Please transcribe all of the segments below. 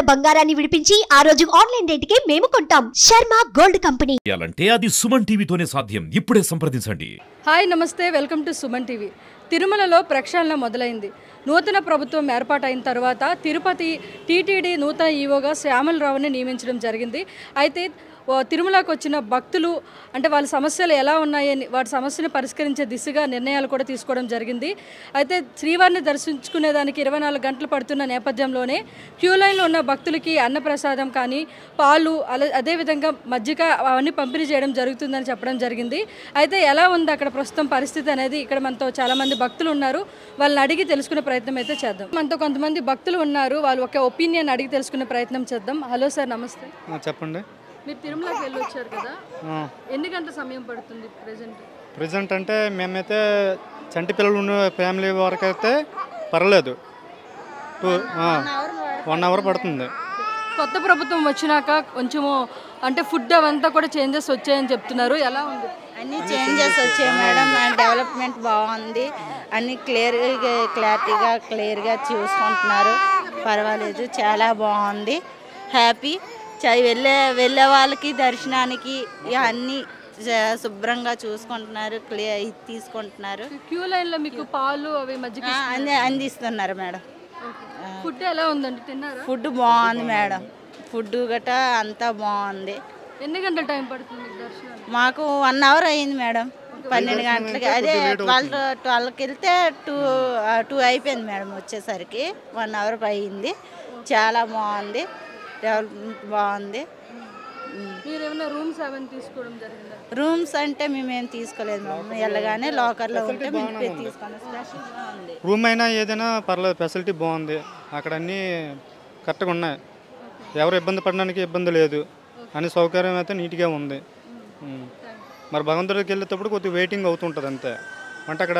బంగారాన్ని విడిపించి ఆ రోజు ఆన్లైన్ రేటుకే మేము కొంటాం. Sharma gold company. అంటే అది సుమన్ టీవీతోనే సాధ్యం. ఇప్పుడే సంప్రదించండి. హాయ్ నమస్తే, వెల్కమ్ టు సుమన్ టీవీ. తిరుమలలో ప్రక్షాళన మొదలైంది. నూతన ప్రభుత్వం ఏర్పాటైన తర్వాత తిరుపతి టీటీడీ నూతన ఈవోగా శ్యామలరావుని నియమించడం జరిగింది. అయితే తిరుమలకు వచ్చిన భక్తులు అంటే వాళ్ళ సమస్యలు ఎలా ఉన్నాయని వాటి సమస్యను పరిష్కరించే దిశగా నిర్ణయాలు కూడా తీసుకోవడం జరిగింది. అయితే శ్రీవారిని దర్శించుకునేదానికి 24 గంటలు పడుతున్న నేపథ్యంలోనే క్యూ లైన్లో ఉన్న భక్తులకి అన్నప్రసాదం కానీ పాలు అదేవిధంగా మజ్జిగ అవన్నీ పంపిణీ చేయడం జరుగుతుందని చెప్పడం జరిగింది. అయితే ఎలా ఉంది అక్కడ ప్రస్తుతం పరిస్థితి అనేది ఇక్కడ మనతో చాలామంది భక్తులు ఉన్నారు. వాళ్ళని అడిగి తెలుసుకునే ప్రయత్నం అయితే చేద్దాం. మనతో కొంతమంది భక్తులు ఉన్నారు, వాళ్ళు ఒక ఒపీనియన్ అడిగి తెలుసుకునే ప్రయత్నం చేద్దాం. హలో సార్, నమస్తే. చెప్పండి. మీరు తిరుమలకి వెళ్ళి వచ్చారు కదా, ఎన్ని గంటల సమయం పడుతుంది ప్రెజెంట్ అంటే మేమైతే చంటి పిల్లలు ఉన్న ఫ్యామిలీ వరకు అయితే పర్లేదు, 1 అవర్ పడుతుంది. కొత్త ప్రభుత్వం వచ్చినాక కొంచెము అంటే ఫుడ్ అవంతా కూడా చేంజెస్ వచ్చాయని చెప్తున్నారు, ఎలా ఉంది? అన్ని చేంజెస్ వచ్చాయి మేడం, డెవలప్మెంట్ బాగుంది, అన్ని క్లియర్గా చూసుకుంటున్నారు, పర్వాలేదు, చాలా బాగుంది, హ్యాపీ. వెళ్ళే వాళ్ళకి దర్శనానికి అన్నీ శుభ్రంగా చూసుకుంటున్నారు, తీసుకుంటున్నారు. క్యూ లైన్లో మీకు పాలు అవి మజ్జిగ అందిస్తున్నారు మేడం. ఫుడ్ ఎలా ఉందండి, తిన్నారా? ఫుడ్ బాగుంది మేడం, ఫుడ్ గట్రా అంతా బాగుంది. ఎన్ని గంటల టైం పడుతుంది దర్శనం? మాకు 1 అవర్ అయింది మేడం, 12 గంటలకి. అదే 12కి వెళ్తే 2 అయిపోయింది మేడం, వచ్చేసరికి 1 అవర్ అయింది. చాలా బాగుంది, డెవలప్మెంట్ బాగుంది. మీరు ఏమైనా రూమ్స్ అవన్నీ తీసుకోవడం జరిగిందా? రూమ్స్ అంటే మేమేం తీసుకోలేదు మేడం, వెళ్ళగానే లాకర్లో ఉంటే మేము తీసుకున్నాం. రూమ్ అయినా ఏదైనా పర్లేదు, ఫెసిలిటీ బాగుంది, అక్కడ అన్నీ కరెక్ట్గా ఉన్నాయి, ఎవరు ఇబ్బంది పడడానికి ఇబ్బంది లేదు, అన్ని సౌకర్యం అయితే నీట్గా ఉంది. మరి భగవంతుడికి వెళ్ళేటప్పుడు కొద్దిగా వెయిటింగ్ అవుతుంటుంది అంతే. అంటే అక్కడ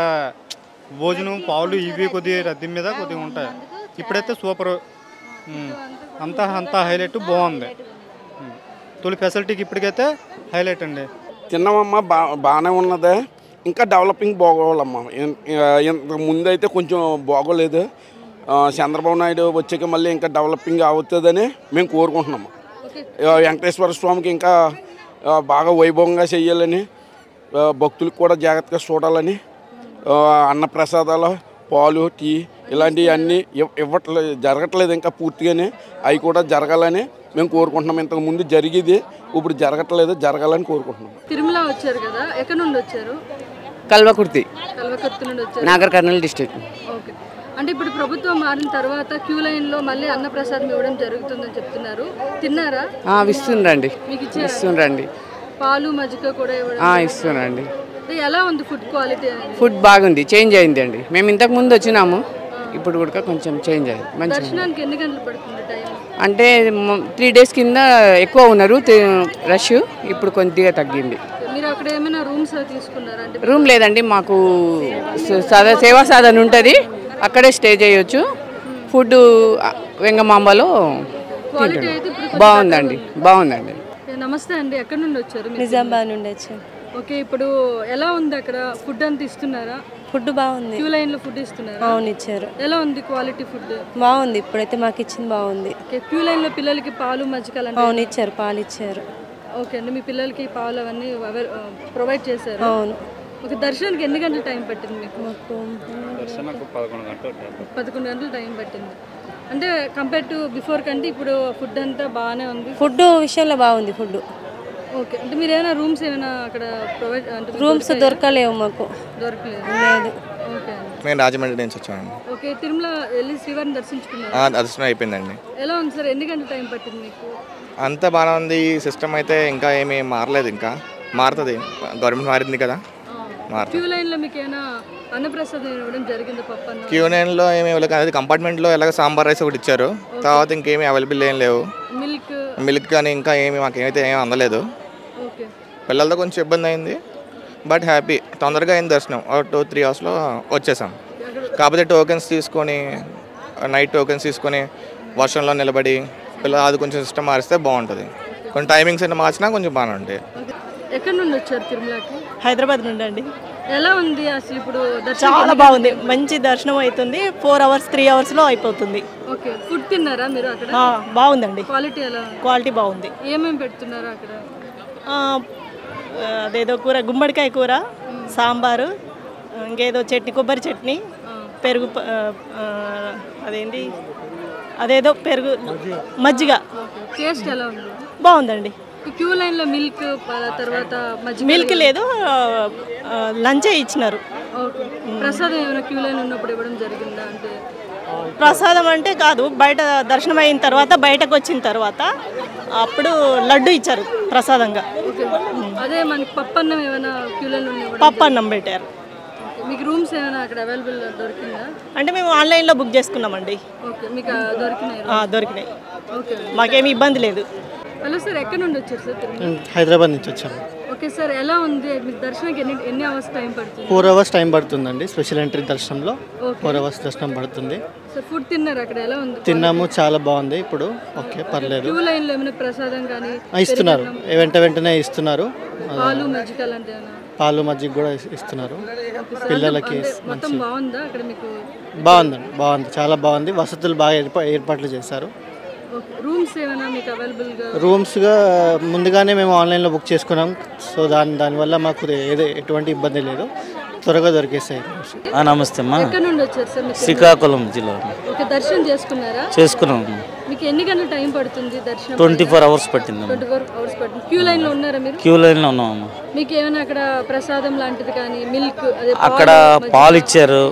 భోజనం పాలు ఇవి కొద్దిగా రద్దీ మీద కొద్దిగా ఉంటాయి. ఇప్పుడైతే సూపర్, అంతా హైలైట్ బాగుంది. తొలి ఫెసిలిటీకి ఇప్పటికైతే హైలైట్ అండి. తిన్నామమ్మా, బాగానే ఉన్నదే, ఇంకా డెవలపింగ్ బాగోవాలమ్మా. ఇంత ముందు అయితే కొంచెం బాగోలేదు, చంద్రబాబు నాయుడు వచ్చాక మళ్ళీ ఇంకా డెవలపింగ్ అవుతుందని మేము కోరుకుంటున్నాము. వెంకటేశ్వర స్వామికి ఇంకా బాగా వైభవంగా చేయాలని, భక్తులకు కూడా జాగ్రత్తగా చూడాలని, అన్నప్రసాదాలు పాలు టీ ఇలాంటివి అన్నీ జరగట్లేదు ఇంకా పూర్తిగానే, అవి కూడా జరగాలని మేము కోరుకుంటున్నాం. ఇంతకు ముందు జరిగేది ఇప్పుడు జరగట్లేదు, జరగాలని కోరుకుంటున్నాం. తిరుమల వచ్చారు కదా, ఎక్కడి నుండి వచ్చారు? కల్వకుర్తి నుండి వచ్చారు, నాగర్ కర్నూలు డిస్ట్రిక్ట్. ఓకే. అంటే ఇప్పుడు ప్రభుత్వం మారిన తర్వాత క్యూ లైన్లో మళ్ళీ అన్నప్రసాదం ఇవ్వడం జరుగుతుందని చెప్తున్నారు, తిన్నారా? ఇస్తుండండి, మీకు ఇస్తుండండి. పాలు మజ్జిగ కూడా ఇస్తుండండి. ఎలా ఉంది ఫుడ్ క్వాలిటీ? ఫుడ్ బాగుంది, చేంజ్ అయింది అండి. మేము ఇంతకు ముందు వచ్చినాము, ఇప్పుడు కూడా కొంచెం చేంజ్ అయింది. మంచి దర్శనానికి ఎన్ని గంటలు పడుతుంది టైం? అంటే 3 days కింద ఎక్కువ ఉన్నారు రష్, ఇప్పుడు కొద్దిగా తగ్గింది. మీరు అక్కడ ఏమైనా రూమ్స్ తీసుకున్నారా? రూమ్ లేదండి, మాకు సేవా సాధన ఉంటుంది, అక్కడే స్టే చేయొచ్చు. ఫుడ్ వెంగమాంబలో బాగుందండి. నమస్తే అండి, ఎక్కడి నుండి వచ్చారు? నిజామాబాద్ నుండి వచ్చారు. ఓకే. ఇప్పుడు ఎలా ఉంది అక్కడ ఫుడ్ అంతా ఇస్తున్నారా? ఫుడ్ బాగుంది, క్యూ లైన్ లో ఫుడ్ ఇస్తున్నారా? అవును, ఇచ్చారు. ఎలా ఉంది క్వాలిటీ ఫుడ్? బాగుంది, ఇప్పుడైతే మాకు ఇచ్చింది బాగుంది. క్యూ లైన్ లో పిల్లలకి పాలు మజ్జిగ అవును ఇచ్చారు, పాలు ఇచ్చారు. ఓకే అండి, మీ పిల్లలకి పాలు అవన్నీ ప్రొవైడ్ చేశారు? అవును. ఒక దర్శనానికి ఎన్ని గంటలు టైం పట్టింది మీకు? మాకు 11 గంటలు టైం పట్టింది. అంటే కంపేర్ టు బిఫోర్ కంటే ఇప్పుడు ఫుడ్ అంతా బాగానే ఉంది? ఫుడ్ విషయంలో బాగుంది ఫుడ్. ఓకే. అంటే మీరు ఏమైనా రూమ్స్ ఏమైనా అక్కడ ప్రొవైడ్ అంటే రూమ్స్ దొరకలేవు మాకు, దొరకలేదు. ఓకే. మేము రాజమండ్రి నుంచి వచ్చామండి. ఓకే. తిరుమల వెళ్ళి శ్రీవారిని దర్శించుకున్నారు? దర్శనం అయిపోయిందండి. ఎలా ఉంది సార్, ఎన్ని గంటల టైం పట్టింది మీకు? అంతా బాగానే ఉంది. సిస్టమ్ అయితే ఇంకా ఏమీ మారలేదు, ఇంకా మారుతుంది, గవర్నమెంట్ మారింది కదా. క్యూ లైన్లో మీకు ఏమైనా అన్నప్రసాదం ఇవ్వడం జరిగింది? పప్పు క్యూ లైన్లో ఏమి ఇవ్వలేదు, అది కంపార్ట్మెంట్లో ఎలాగ సాంబార్ రైస్ ఒకటి ఇచ్చారు, తర్వాత ఇంకేమీ అవైలబుల్ ఏం లేవు. మిల్క్ కానీ ఇంకా ఏమి మాకేమైతే ఏమీ అందలేదు. పిల్లలతో కొంచెం ఇబ్బంది అయింది, బట్ హ్యాపీ, తొందరగా అయింది దర్శనం. 2-3 అవర్స్లో వచ్చేసాం. కాకపోతే టోకెన్స్ తీసుకొని, నైట్ టోకెన్స్ తీసుకొని వర్షంలో నిలబడి అది కొంచెం సిస్టమ్ మారిస్తే బాగుంటుంది. కొంచెం టైమింగ్స్ అయినా మార్చినా కొంచెం బాగానే ఉంటాయి. ఎక్కడి నుండి వచ్చారు తిరుమలకి? హైదరాబాద్ నుండి అండి. ఎలా ఉంది అసలు ఇప్పుడు చాలా బాగుంది, మంచి దర్శనం అవుతుంది. 4 hours 3 hoursలో అయిపోతుంది. ఓకే, ఫుడ్ తిన్నారా మీరు అక్కడ? బాగుందండి, క్వాలిటీ ఎలా? క్వాలిటీ బాగుంది. ఏమేమి పెడుతున్నారు అక్కడ? అదేదో కూర, గుమ్మడికాయ కూర, సాంబారు, ఇంకేదో చట్నీ, కొబ్బరి చట్నీ, పెరుగు, అదేదో పెరుగు, మజ్జిగ. టేస్ట్ ఎలా ఉంది? బాగుందండి. క్యూ లైన్లో మిల్క్, తర్వాత మిల్క్ లేదు, లంచే ఇచ్చినారు. ఓకే, ప్రసాదం ఏమైనా క్యూ లైన్ ఉన్నప్పుడు ఇవ్వడం జరిగిందా? అంటే ప్రసాదం అంటే కాదు, బయట దర్శనం అయిన తర్వాత బయటకు వచ్చిన తర్వాత అప్పుడు లడ్డు ఇచ్చారు ప్రసాదంగా. అదే మనకి పప్పన్నం ఏమైనా క్యూ లైన్లో పప్పన్నం పెట్టారు. మీకు రూమ్స్ ఏమైనా అక్కడ అవైలబుల్ దొరికిందా? అంటే మేము ఆన్లైన్లో బుక్ చేసుకున్నామండి. ఓకే, మీకు దొరికినాయి? దొరికినాయి. ఓకే, మాకేమీ ఇబ్బంది లేదు. హలో సార్, ఎక్కడి నుండి వచ్చారు సార్? హైదరాబాద్ నుంచి వచ్చాము. ఓకే సార్, ఎలా ఉంది మీకు దర్శనానికి? ఎన్ని అవర్స్ టైం పడుతుంది? 4 hours టైం పడుతుందండి. స్పెషల్ ఎంట్రీ దర్శనంలో 4 hours దర్శనం పడుతుంది. సార్, ఫుడ్ తిన్నారు అక్కడ? ఎలా ఉంది? తిన్నాము, చాలా బాగుంది. ఇప్పుడు ఓకే, పర్లేదు. క్యూ లైన్లో ఏమైనా ప్రసాదం కానీ ఇస్తున్నారు, వెంటనే ఇస్తున్నారు. పాలు మజ్జిగ లాంటి పాలు మజ్జిగ కూడా ఇస్తున్నారు పిల్లలకి. మొత్తం బాగుందా అక్కడ మీకు? బాగుందండి, బాగుంది, చాలా బాగుంది. వసతులు బాగా ఏర్పాట్లు చేశారు. రూమ్స్ ఏమైనా మీకు అవైలబుల్గా? రూమ్స్గా ముందుగానే మేము ఆన్లైన్లో బుక్ చేసుకున్నాం. సో దానివల్ల మాకు ఎటువంటి ఇబ్బంది లేదు, త్వరగా దొరికేస్తాయి. నమస్తే అమ్మా. ఎక్కడి నుండి వచ్చారు సార్? శ్రీకాకుళం జిల్లా. ఓకే, దర్శనం చేసుకున్నారా? చేసుకున్నాం. మీకు ఎన్ని గంటల టైం పడుతుంది దర్శనం? 24 hours పట్టింది. 24 hours పట్టింది. క్యూ లైన్లో ఉన్నారా మీరు? క్యూ లైన్లో ఉన్నామమ్మా. మీకు ఏమైనా అక్కడ ప్రసాదం లాంటిది కానీ, మిల్క్, అక్కడ పాలు ఇచ్చారు,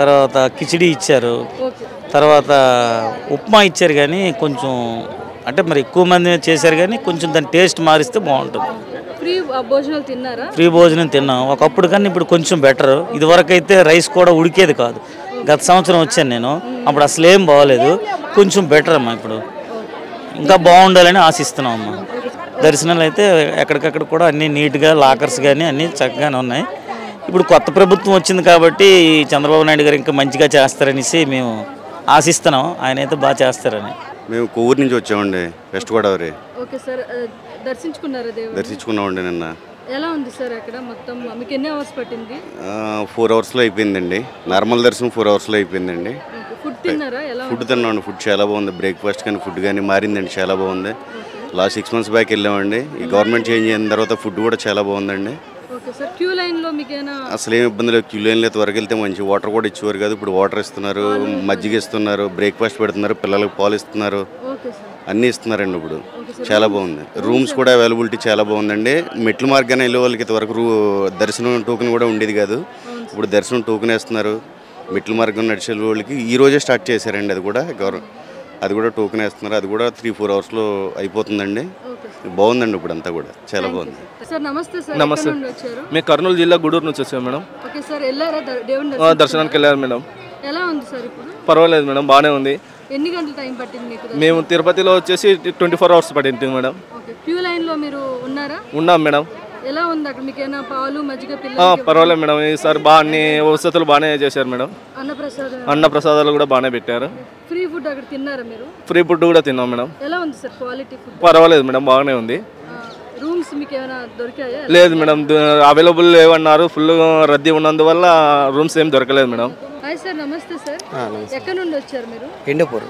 తర్వాత కిచిడి ఇచ్చారు, తర్వాత ఉప్మా ఇచ్చారు. కానీ కొంచెం అంటే మరి ఎక్కువ మంది చేశారు, కానీ కొంచెం దాని టేస్ట్ మారిస్తే బాగుంటుంది. ఫ్రీ భోజనాలు తిన్నారా? ఫ్రీ భోజనం తిన్నాం ఒకప్పుడు, కానీ ఇప్పుడు కొంచెం బెటర్. ఇదివరకు అయితే రైస్ కూడా ఉడికేది కాదు. గత సంవత్సరం వచ్చాను నేను, అప్పుడు అసలు ఏం బాగోలేదు. కొంచెం బెటర్ అమ్మా, ఇప్పుడు ఇంకా బాగుండాలని ఆశిస్తున్నాం అమ్మా. దర్శనాలు అయితే ఎక్కడికక్కడ కూడా అన్నీ నీట్గా, లాకర్స్ కానీ అన్నీ చక్కగానే ఉన్నాయి. ఇప్పుడు కొత్త ప్రభుత్వం వచ్చింది కాబట్టి చంద్రబాబు నాయుడు గారు ఇంకా మంచిగా చేస్తారనేసి మేము ఆశిస్తున్నాం. ఆయన అయితే బాగా చేస్తారని. మేము కొవ్వూరు నుంచి వచ్చామండి, వెస్ట్ గోదావరి. ఓకే సార్, దర్శించుకున్నారా దేవుడు? దర్శించుకున్నామండి నిన్న. ఎలా ఉంది సార్ అక్కడ మొత్తం? మీకు ఎన్ని అవర్స్ పట్టింది? 4 hours అయిపోయిందండి. నార్మల్ దర్శనం 4 hours అయిపోయిందండి. ఫుడ్ తిన్నారా? ఎలా? ఫుడ్ తిన్నామండి, ఫుడ్ చాలా బాగుంది. బ్రేక్ఫాస్ట్ కానీ ఫుడ్ కానీ మారిందండి, చాలా బాగుంది. లాస్ట్ 6 months బ్యాక్ వెళ్ళామండి. ఈ గవర్నమెంట్ చేంజ్ అయిన తర్వాత ఫుడ్ కూడా చాలా బాగుందండి. ఓకే సార్, క్యూ లైన్లో మీకేనా? అసలు ఏం ఇబ్బంది లేదు. క్యూ లైన్లో త్వరగా వెళ్తే మంచి వాటర్ కూడా ఇచ్చేవారు కాదు. ఇప్పుడు వాటర్ ఇస్తున్నారు, మజ్జిగ ఇస్తున్నారు, బ్రేక్ఫాస్ట్ పెడుతున్నారు, పిల్లలకు పాలు ఇస్తున్నారు, అన్నీ ఇస్తున్నారండి. ఇప్పుడు చాలా బాగుంది. రూమ్స్ కూడా అవైలబిలిటీ చాలా బాగుందండి. మెట్ల మార్గాన్ని వెళ్ళే వాళ్ళకి ఇంతవరకు దర్శనం టోకెన్ కూడా ఉండేది కాదు. ఇప్పుడు దర్శనం టోకెన్ వేస్తున్నారు. మెట్ల మార్గం నడిచే వాళ్ళకి ఈ రోజే స్టార్ట్ చేశారండి. అది కూడా టోకెన్ వేస్తున్నారు. అది కూడా 3-4 hours అయిపోతుందండి. బాగుందండి, ఇప్పుడు అంతా కూడా చాలా బాగుంది. సార్ నమస్తే సార్. నమస్తే, మేము కర్నూలు జిల్లా గూడూరు నుంచి వచ్చాము మేడం. ఓకే సార్, వెళ్ళారా దేవుని దర్శనానికి? వెళ్ళారు మేడం. ఎలా ఉంది సార్ ఇప్పుడు? పర్వాలేదు మేడం, బాగానే ఉంది. ఎన్ని గంటల టైం పట్టింది మీకు? మేము తిరుపతిలో వచ్చేసి 24 hours పట్టింది మేడం. ఓకే, క్యూ లైన్లో మీరు ఉన్నారా? ఉన్నాం మేడం. ఎలా ఉంది అక్కడ? మీకు ఏమైనా పాలు మజ్జిగ పిల్లలు? పర్వాలేదు మేడం, ఈసారి బాగా అన్ని వసతులు బాగానే చేశారు మేడం. అన్న ప్రసాదాలు కూడా బాగానే పెట్టారు. ఫ్రీ ఫుడ్ అక్కడ తిన్నారా మీరు? ఫ్రీ ఫుడ్ కూడా తిన్నాం మేడం. ఎలా ఉంది సార్ క్వాలిటీ ఫుడ్? పర్వాలేదు మేడం, బాగానే ఉంది. రూమ్స్ మీకు ఏమైనా దొరికాయా? లేదు మేడం, అవైలబుల్ లేవన్నారు. ఫుల్ రద్దీ ఉన్నందువల్ల రూమ్స్ ఏం దొరకలేదు మేడం. హాయ్ సార్, నమస్తే సార్. ఎక్కడ నుండి వచ్చారు మీరు? హిందూపూర్.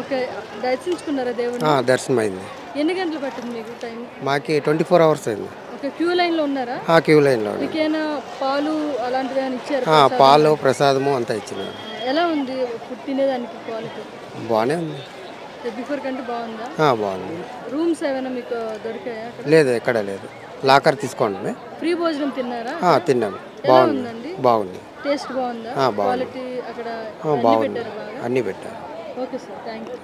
ఓకే, దర్శించుకున్నారా దేవుని? దర్శనం అయింది. ఎన్ని గంటలు పట్టింది మీకు టైం? మాకి 24 hours అయింది. ఓకే, క్యూ లైన్లో ఉన్నారా? క్యూ లైన్లో. మీకు ఏమైనా పాలు అలాంటివి ఏమైనా ఇచ్చారు? పాలు ప్రసాదము అంతా ఇచ్చినారు. ఎలా ఉంది ఫుడ్ తినేదానికి క్వాలిటీ? బాగానే ఉంది. బిఫోర్ కంటే బాగుందా? బాగుంది. రూమ్స్ ఏమైనా మీకు దొరికాయా? లేదు, ఎక్కడ లేదు. లాకర్ తీసుకోండి. ఫ్రీ భోజనం తిన్నారా? తిన్నాము. బాగుంది. బాగుంది. టేస్ట్ బాగుందా? క్వాలిటీ అక్కడ బాగుంది, అన్నీ పెట్టారు. Okay sir, thank you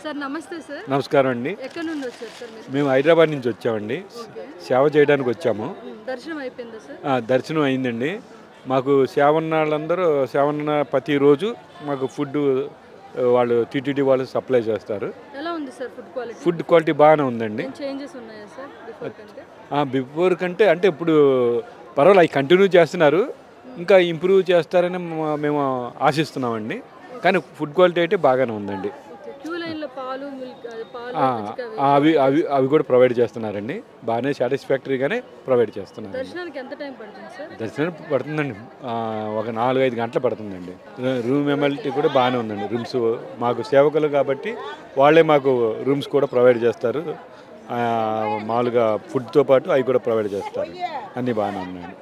sir. నమస్తే సార్. నమస్కారం అండి. ఎక్కడి నుండి వచ్చారు సార్ మీరు? మేము హైదరాబాద్ నుంచి వచ్చామండి. సేవ చేయడానికి వచ్చాము. దర్శనం అయిపోయిందా సార్? దర్శనం అయిందండి. మాకు సేవన్నాళ్ళందరూ ప్రతిరోజు మాకు ఫుడ్ వాళ్ళు టీటీడీ వాళ్ళు సప్లై చేస్తారు. ఎలా ఉంది sir food quality? Food quality బాగానే ఉందండి. చేంజెస్ ఉన్నాయా సార్ బిఫోర్ కంటే? బిఫోర్ కంటే అంటే ఇప్పుడు పర్వాలేదు, అవి కంటిన్యూ చేస్తున్నారు. ఇంకా ఇంప్రూవ్ చేస్తారని మేము ఆశిస్తున్నామండి. కానీ ఫుడ్ క్వాలిటీ అయితే బాగానే ఉందండి. క్యూ లైన్లో పాలు మిల్క్ పాలు అవి అవి అవి కూడా ప్రొవైడ్ చేస్తున్నారండి. బాగానే సాటిస్ఫాక్టరీగానే ప్రొవైడ్ చేస్తున్నారు. దర్శనానికి ఎంత టైం పడుతుంది సార్? దర్శనం పడుతుందండి, ఒక 4-5 గంటలు పడుతుందండి. రూమ్ ఎమ్మెల్టీ కూడా బాగానే ఉందండి. రూమ్స్ మాకు సేవకులు కాబట్టి వాళ్ళే మాకు రూమ్స్ కూడా ప్రొవైడ్ చేస్తారు. మామూలుగా ఫుడ్తో పాటు అవి కూడా ప్రొవైడ్ చేస్తారు. అన్నీ బాగానే ఉన్నాయండి.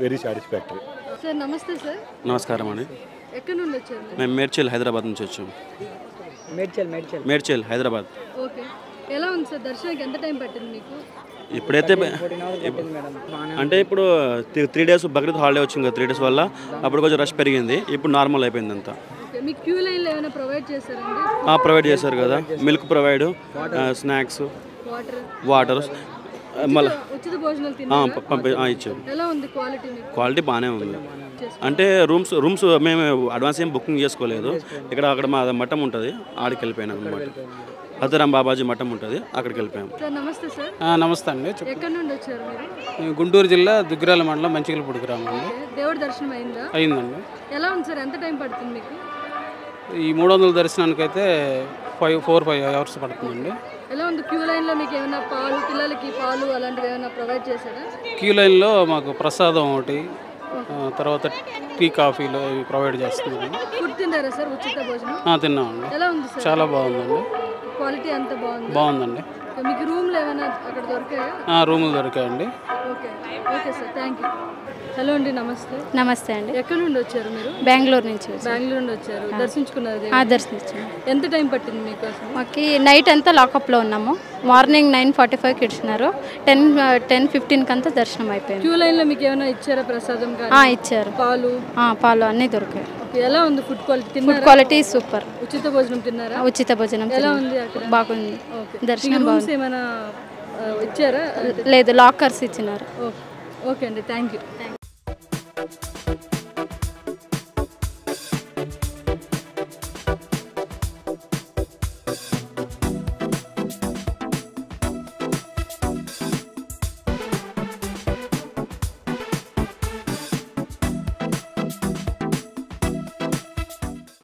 Very satisfactory. సార్ నమస్తే సార్. నమస్కారం అండి. ఎక్కడి నుండి వచ్చారు? మేము మేడ్చల్ హైదరాబాద్ నుంచి వచ్చాము. మేడ్చల్ హైదరాబాద్. ఓకే, ఎలా ఉంది సార్? దర్శనానికి ఎంత టైం పట్టింది మీకు? ఇప్పుడైతే అంటే ఇప్పుడు 3 డేస్ బక్రీద్ హాలిడే వచ్చింది కదా, 3 డేస్ వల్ల అప్పుడు కొంచెం రష్ పెరిగింది. ఇప్పుడు నార్మల్ అయిపోయింది అంతా. మీకు క్యూ లైన్లో ఏమైనా ప్రొవైడ్ చేశారండి? ప్రొవైడ్ చేశారు కదా, మిల్క్ ప్రొవైడ్, స్నాక్స్, వాటర్, మళ్ళీ ఉచిత భోజనాలు ఇచ్చారు. ఎలా ఉంది క్వాలిటీ? క్వాలిటీ బాగానే ఉంది. అంటే రూమ్స్ మేము అడ్వాన్స్ ఏం బుకింగ్ చేసుకోలేదు. అక్కడ మా మఠం ఉంటుంది, ఆడికి వెళ్ళిపోయినాం అనమాట. హతరాం బాబాజీ మఠం ఉంటుంది, అక్కడికి వెళ్ళిపోయాం. నమస్తే సార్. నమస్తే అండి. ఎక్కడి నుండి వచ్చారు మీరు? గుంటూరు జిల్లా దుగ్గిరాల మండలం మంచికలపూడి గ్రామం అండి. దేవుడి దర్శనం అయిందా? అయిందండి. ఎలా ఉంది సార్? ఎంత టైం పడుతుంది మీకు? ఈ 300 దర్శనానికి అయితే 4-5 అవర్స్ పడుతుందండి. ఎలా ఉంది క్యూ లైన్లో? మీకు ఏమైనా పాలు, పిల్లలకి పాలు అలాంటివి ఏమైనా ప్రొవైడ్ చేశారా? క్యూ లైన్లో మాకు ప్రసాదం ఒకటి, తర్వాత టీ, కాఫీలు ఇవి ప్రొవైడ్ చేస్తున్నాం. ఫుడ్ తిన్నారా సార్? ఉచిత భోజనం తిన్నామండి. ఎలా ఉంది సార్? చాలా బాగుందండి. క్వాలిటీ అంత బాగుందండి. మీకు రూమ్లు ఏమైనా అక్కడ దొరికాయా? రూములు దొరికాయండి. Okay sir, thank you. Hello అండి, నమస్తే. నమస్తే అండి. ఎక్కడి నుండి వచ్చారు మీరు? బెంగళూరు నుంచి. బెంగళూరు నుండి వచ్చారు. దర్శించుకున్నారు? దర్శించాము. ఎంత టైం పట్టింది మీకు? మాకు నైట్ అంతా లాకప్లో ఉన్నాము. మార్నింగ్ 9:45కి ఇచ్చినారు. 10:15కి అంతా దర్శనం అయిపోయింది. క్యూ లైన్లో మీకు ఏమైనా ఇచ్చారా ప్రసాదం? ఇచ్చారు. పాలు అన్నీ దొరికాయి. ఎలా ఉంది food quality? Food quality super. ఉచిత భోజనం తిన్నారా? ఉచిత భోజనం. ఎలా ఉంది అక్కడ? బాగుంది. దర్శనం బాగుంది. ఏమైనా ఇచ్చారా? లేదు, లాకర్స్ ఇచ్చినారు. ఓకే అండి, థ్యాంక్ యూ.